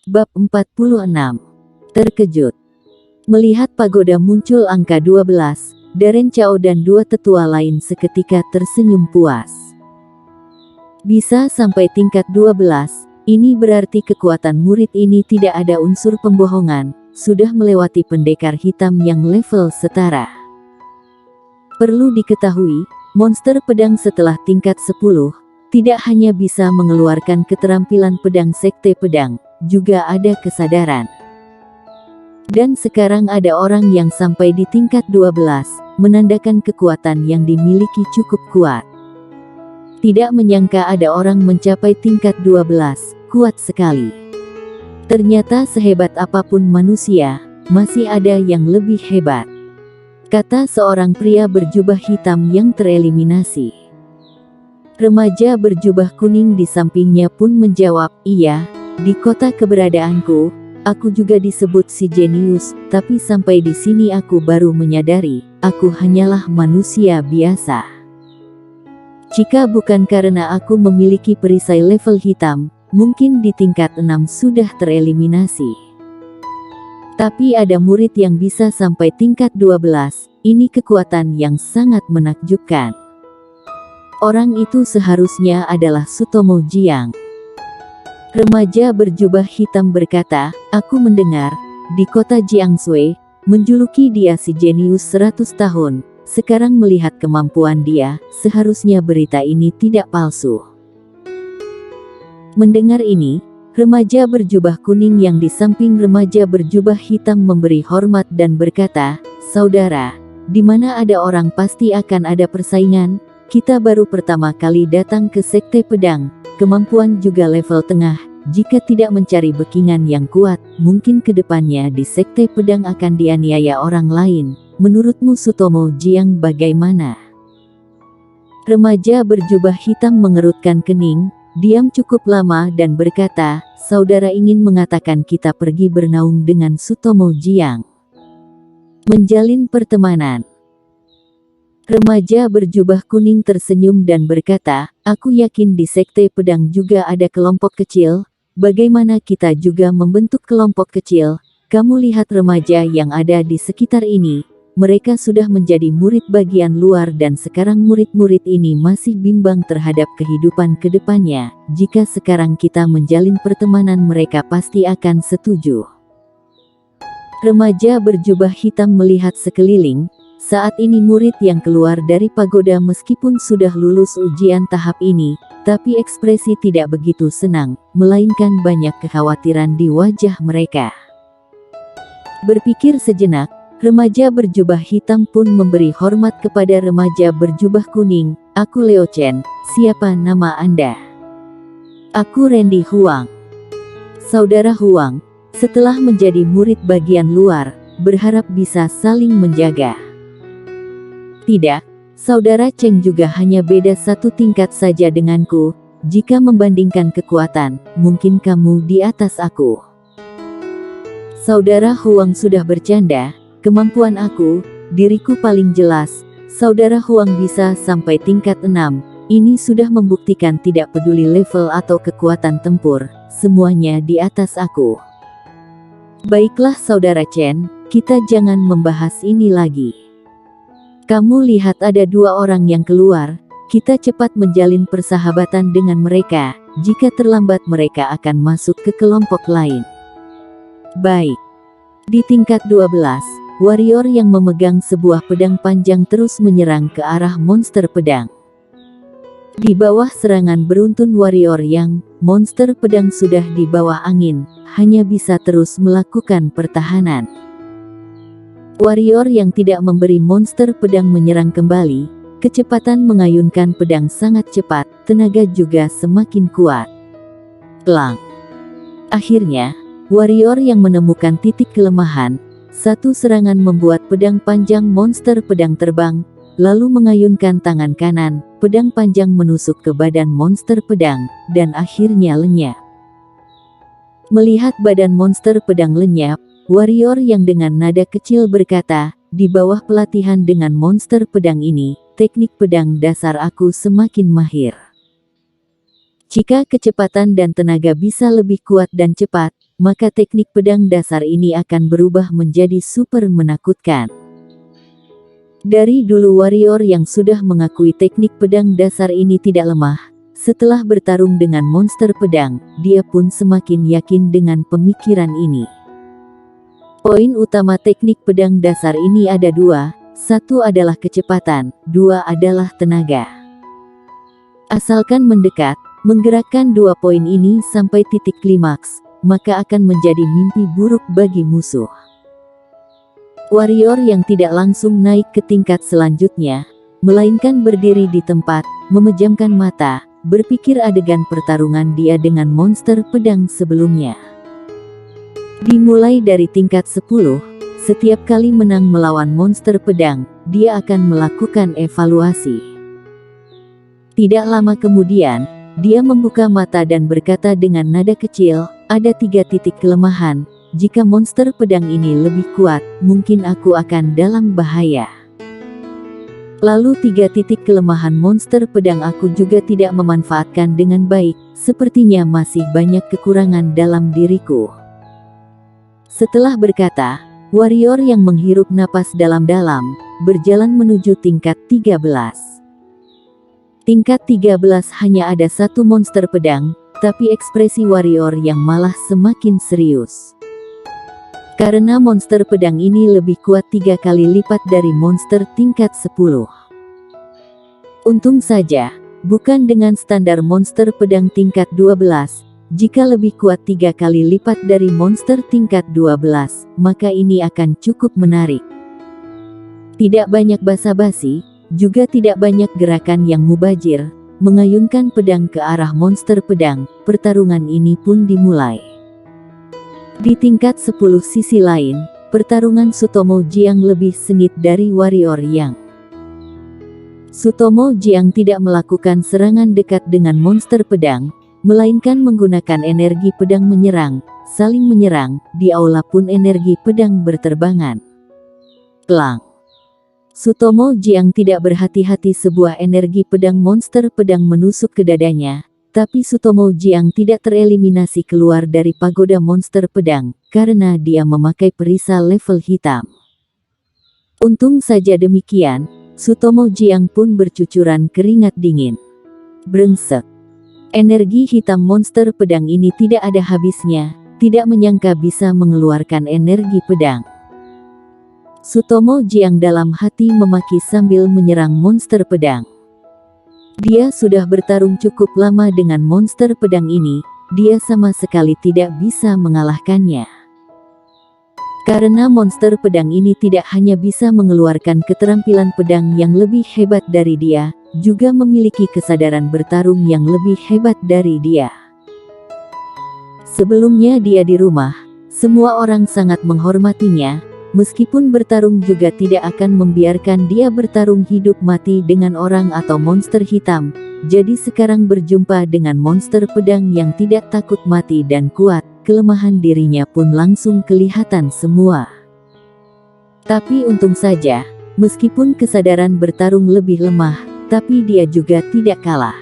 Bab 46. Terkejut. Melihat pagoda muncul angka 12, Daren Cao dan dua tetua lain seketika tersenyum puas. Bisa sampai tingkat 12, ini berarti kekuatan murid ini tidak ada unsur pembohongan, sudah melewati pendekar hitam yang level setara. Perlu diketahui, monster pedang setelah tingkat 10, tidak hanya bisa mengeluarkan keterampilan pedang sekte pedang, juga ada kesadaran. Dan sekarang ada orang yang sampai di tingkat 12, menandakan kekuatan yang dimiliki cukup kuat. Tidak menyangka ada orang mencapai tingkat 12, kuat sekali. Ternyata sehebat apapun manusia, masih ada yang lebih hebat, kata seorang pria berjubah hitam yang tereliminasi. Remaja berjubah kuning di sampingnya pun menjawab, iya, di kota keberadaanku, aku juga disebut si jenius, tapi sampai di sini aku baru menyadari, aku hanyalah manusia biasa. Jika bukan karena aku memiliki perisai level hitam, mungkin di tingkat 6 sudah tereliminasi. Tapi ada murid yang bisa sampai tingkat 12, ini kekuatan yang sangat menakjubkan. Orang itu seharusnya adalah Sutomo Jiang. Remaja berjubah hitam berkata, aku mendengar, di kota Jiangsu, menjuluki dia si jenius 100 tahun, sekarang melihat kemampuan dia, seharusnya berita ini tidak palsu. Mendengar ini, remaja berjubah kuning yang di samping remaja berjubah hitam memberi hormat dan berkata, saudara, di mana ada orang pasti akan ada persaingan, kita baru pertama kali datang ke sekte pedang, kemampuan juga level tengah, jika tidak mencari backingan yang kuat, mungkin kedepannya di sekte pedang akan dianiaya orang lain. Menurutmu Sutomo Jiang bagaimana? Remaja berjubah hitam mengerutkan kening, diam cukup lama dan berkata, saudara ingin mengatakan kita pergi bernaung dengan Sutomo Jiang, menjalin pertemanan. Remaja berjubah kuning tersenyum dan berkata, aku yakin di sekte pedang juga ada kelompok kecil, bagaimana kita juga membentuk kelompok kecil, kamu lihat remaja yang ada di sekitar ini, mereka sudah menjadi murid bagian luar dan sekarang murid-murid ini masih bimbang terhadap kehidupan kedepannya, jika sekarang kita menjalin pertemanan mereka pasti akan setuju. Remaja berjubah hitam melihat sekeliling. Saat ini murid yang keluar dari pagoda meskipun sudah lulus ujian tahap ini, tapi ekspresi tidak begitu senang, melainkan banyak kekhawatiran di wajah mereka. Berpikir sejenak, remaja berjubah hitam pun memberi hormat kepada remaja berjubah kuning, aku Leo Chen, siapa nama Anda? Aku Randy Huang. Saudara Huang, setelah menjadi murid bagian luar, berharap bisa saling menjaga. Tidak, saudara Cheng juga hanya beda satu tingkat saja denganku, jika membandingkan kekuatan, mungkin kamu di atas aku. Saudara Huang sudah bercanda, kemampuan aku, diriku paling jelas, saudara Huang bisa sampai tingkat 6, ini sudah membuktikan tidak peduli level atau kekuatan tempur, semuanya di atas aku. Baiklah saudara Chen, kita jangan membahas ini lagi. Kamu lihat ada dua orang yang keluar, kita cepat menjalin persahabatan dengan mereka, jika terlambat mereka akan masuk ke kelompok lain. Baik. Di tingkat 12, warrior yang memegang sebuah pedang panjang terus menyerang ke arah monster pedang. Di bawah serangan beruntun warrior yang, monster pedang sudah di bawah angin, hanya bisa terus melakukan pertahanan. Warrior yang tidak memberi monster pedang menyerang kembali, kecepatan mengayunkan pedang sangat cepat, tenaga juga semakin kuat. Pelang. Akhirnya, warrior yang menemukan titik kelemahan, satu serangan membuat pedang panjang monster pedang terbang, lalu mengayunkan tangan kanan, pedang panjang menusuk ke badan monster pedang, dan akhirnya lenyap. Melihat badan monster pedang lenyap, warrior yang dengan nada kecil berkata, di bawah pelatihan dengan monster pedang ini, teknik pedang dasar aku semakin mahir. Jika kecepatan dan tenaga bisa lebih kuat dan cepat, maka teknik pedang dasar ini akan berubah menjadi super menakutkan. Dari dulu warrior yang sudah mengakui teknik pedang dasar ini tidak lemah, setelah bertarung dengan monster pedang, dia pun semakin yakin dengan pemikiran ini. Poin utama teknik pedang dasar ini ada dua, satu adalah kecepatan, dua adalah tenaga. Asalkan mendekat, menggerakkan dua poin ini sampai titik klimaks, maka akan menjadi mimpi buruk bagi musuh. Warrior yang tidak langsung naik ke tingkat selanjutnya, melainkan berdiri di tempat, memejamkan mata, berpikir adegan pertarungan dia dengan monster pedang sebelumnya. Dimulai dari tingkat 10, setiap kali menang melawan monster pedang, dia akan melakukan evaluasi. Tidak lama kemudian, dia membuka mata dan berkata dengan nada kecil, ada 3 titik kelemahan. Jika monster pedang ini lebih kuat, mungkin aku akan dalam bahaya. Lalu 3 titik kelemahan monster pedang aku juga tidak memanfaatkan dengan baik, sepertinya masih banyak kekurangan dalam diriku. Setelah berkata, warrior yang menghirup napas dalam-dalam, berjalan menuju tingkat 13. Tingkat 13 hanya ada 1 monster pedang, tapi ekspresi warrior yang malah semakin serius. Karena monster pedang ini lebih kuat 3 kali lipat dari monster tingkat 10. Untung saja, bukan dengan standar monster pedang tingkat 12, jika lebih kuat 3 kali lipat dari monster tingkat 12, maka ini akan cukup menarik. Tidak banyak basa-basi, juga tidak banyak gerakan yang mubazir, mengayunkan pedang ke arah monster pedang, pertarungan ini pun dimulai. Di tingkat 10 sisi lain, pertarungan Sutomo Jiang lebih sengit dari warrior yang. Sutomo Jiang tidak melakukan serangan dekat dengan monster pedang, melainkan menggunakan energi pedang menyerang, saling menyerang, di aula pun energi pedang berterbangan. Plang! Sutomo Jiang tidak berhati-hati sebuah energi pedang monster pedang menusuk ke dadanya. Tapi Sutomo Jiang tidak tereliminasi keluar dari pagoda monster pedang, karena dia memakai perisai level hitam. Untung saja demikian, Sutomo Jiang pun bercucuran keringat dingin. Brengsek. Energi hitam monster pedang ini tidak ada habisnya, tidak menyangka bisa mengeluarkan energi pedang. Sutomo Jiang dalam hati memaki sambil menyerang monster pedang. Dia sudah bertarung cukup lama dengan monster pedang ini, dia sama sekali tidak bisa mengalahkannya. Karena monster pedang ini tidak hanya bisa mengeluarkan keterampilan pedang yang lebih hebat dari dia, juga memiliki kesadaran bertarung yang lebih hebat dari dia. Sebelumnya dia di rumah, semua orang sangat menghormatinya. Meskipun bertarung juga tidak akan membiarkan dia bertarung hidup mati dengan orang atau monster hitam, jadi sekarang berjumpa dengan monster pedang yang tidak takut mati dan kuat, kelemahan dirinya pun langsung kelihatan semua. Tapi untung saja, meskipun kesadaran bertarung lebih lemah, tapi dia juga tidak kalah.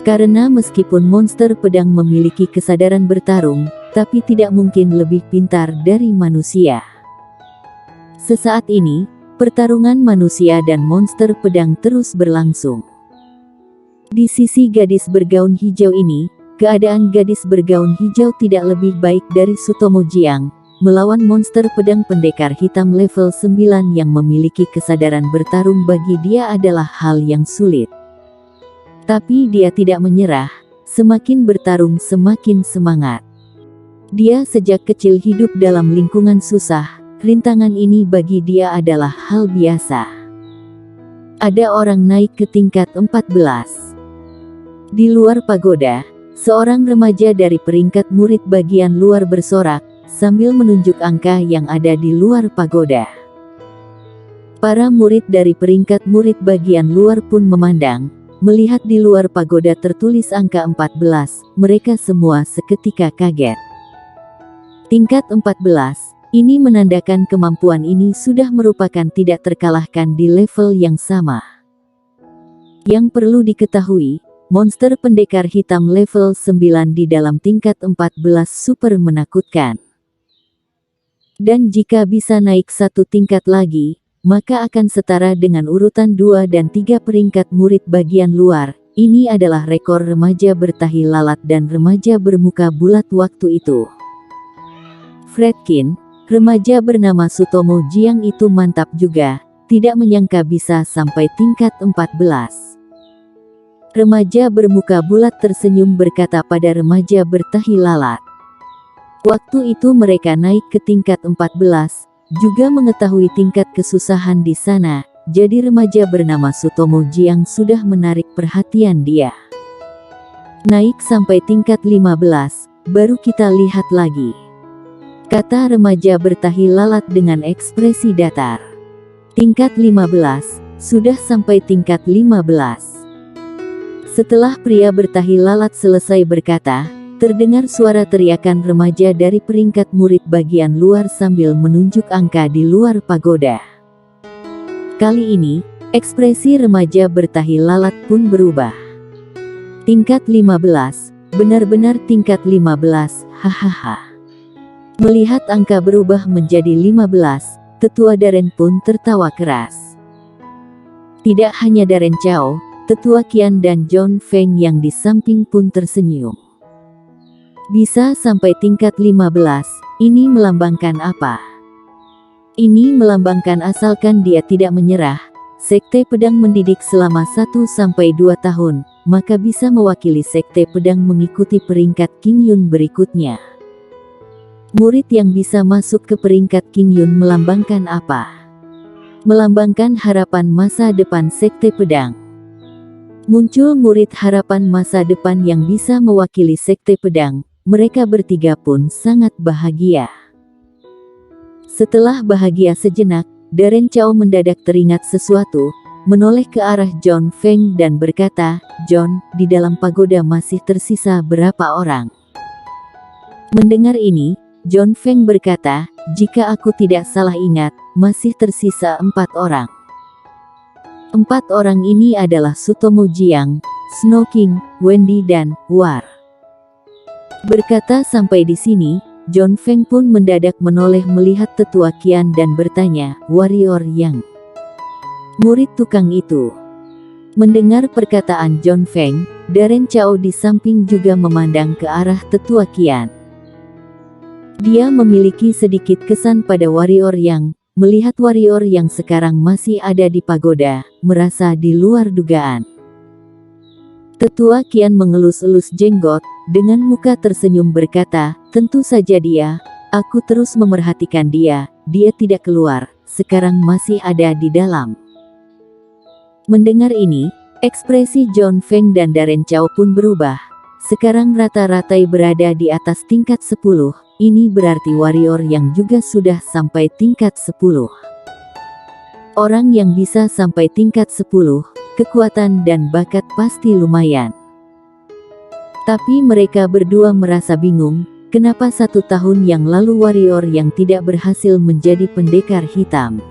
Karena meskipun monster pedang memiliki kesadaran bertarung, tapi tidak mungkin lebih pintar dari manusia. Sesaat ini, pertarungan manusia dan monster pedang terus berlangsung. Di sisi gadis bergaun hijau ini, keadaan gadis bergaun hijau tidak lebih baik dari Sutomo Jiang, melawan monster pedang pendekar hitam level 9 yang memiliki kesadaran bertarung bagi dia adalah hal yang sulit. Tapi dia tidak menyerah, semakin bertarung semakin semangat. Dia sejak kecil hidup dalam lingkungan susah, rintangan ini bagi dia adalah hal biasa. Ada orang naik ke tingkat 14. Di luar pagoda, seorang remaja dari peringkat murid bagian luar bersorak, sambil menunjuk angka yang ada di luar pagoda. Para murid dari peringkat murid bagian luar pun memandang, melihat di luar pagoda tertulis angka 14, mereka semua seketika kaget. Tingkat 14, ini menandakan kemampuan ini sudah merupakan tidak terkalahkan di level yang sama. Yang perlu diketahui, monster pendekar hitam level 9 di dalam tingkat 14 super menakutkan. Dan jika bisa naik satu tingkat lagi, maka akan setara dengan urutan 2 dan 3 peringkat murid bagian luar. Ini adalah rekor remaja bertahi lalat dan remaja bermuka bulat waktu itu. Fredkin, remaja bernama Sutomo Jiang itu mantap juga, tidak menyangka bisa sampai tingkat 14. Remaja bermuka bulat tersenyum berkata pada remaja bertahi lalat. Waktu itu mereka naik ke tingkat 14, juga mengetahui tingkat kesusahan di sana. Jadi remaja bernama Sutomo Jiang sudah menarik perhatian dia. Naik sampai tingkat 15, baru kita lihat lagi, kata remaja bertahi lalat dengan ekspresi datar. Tingkat 15, sudah sampai tingkat 15. Setelah pria bertahi lalat selesai berkata, terdengar suara teriakan remaja dari peringkat murid bagian luar sambil menunjuk angka di luar pagoda. Kali ini, ekspresi remaja bertahi lalat pun berubah. Tingkat 15, benar-benar tingkat 15, hahaha. Melihat angka berubah menjadi 15, tetua Darren pun tertawa keras. Tidak hanya Darren Chao, tetua Qian dan John Feng yang di samping pun tersenyum. Bisa sampai tingkat 15, ini melambangkan apa? Ini melambangkan asalkan dia tidak menyerah, Sekte Pedang mendidik selama 1-2 tahun, maka bisa mewakili Sekte Pedang mengikuti peringkat Qingyun berikutnya. Murid yang bisa masuk ke peringkat Qingyun melambangkan apa? Melambangkan harapan masa depan Sekte Pedang. Muncul murid harapan masa depan yang bisa mewakili Sekte Pedang, mereka bertiga pun sangat bahagia. Setelah bahagia sejenak, Darren Chao mendadak teringat sesuatu, menoleh ke arah John Feng dan berkata, "John, di dalam pagoda masih tersisa berapa orang?" Mendengar ini, John Feng berkata, "Jika aku tidak salah ingat, masih tersisa 4 orang. 4 orang ini adalah Sutomo Jiang, Snow King, Wendy dan War." Berkata sampai di sini, John Feng pun mendadak menoleh melihat tetua Qian dan bertanya, "Warrior yang murid tukang itu?" Mendengar perkataan John Feng, Darren Chao di samping juga memandang ke arah tetua Qian. Dia memiliki sedikit kesan pada warrior yang, melihat warrior yang sekarang masih ada di pagoda, merasa di luar dugaan. Tetua Qian mengelus-elus jenggot, dengan muka tersenyum berkata, "Tentu saja dia, aku terus memerhatikan dia, dia tidak keluar, sekarang masih ada di dalam." Mendengar ini, ekspresi John Feng dan Darren Chao pun berubah. Sekarang rata-rata berada di atas tingkat 10, ini berarti warrior yang juga sudah sampai tingkat 10. Orang yang bisa sampai tingkat 10, kekuatan dan bakat pasti lumayan. Tapi mereka berdua merasa bingung, kenapa 1 tahun yang lalu warrior yang tidak berhasil menjadi pendekar hitam.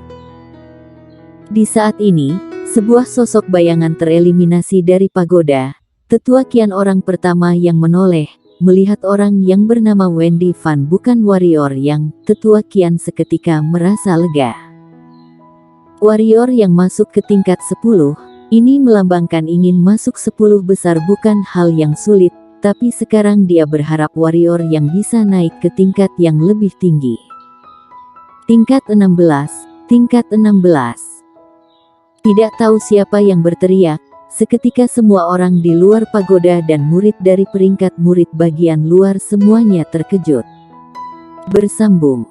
Di saat ini, sebuah sosok bayangan tereliminasi dari pagoda. Tetua Qian orang pertama yang menoleh, melihat orang yang bernama Wendy Fan bukan warrior yang, tetua Qian seketika merasa lega. Warrior yang masuk ke tingkat 10, ini melambangkan ingin masuk 10 besar bukan hal yang sulit, tapi sekarang dia berharap warrior yang bisa naik ke tingkat yang lebih tinggi. Tingkat 16, tingkat 16. Tidak tahu siapa yang berteriak, seketika semua orang di luar pagoda dan murid dari peringkat murid bagian luar semuanya terkejut. Bersambung.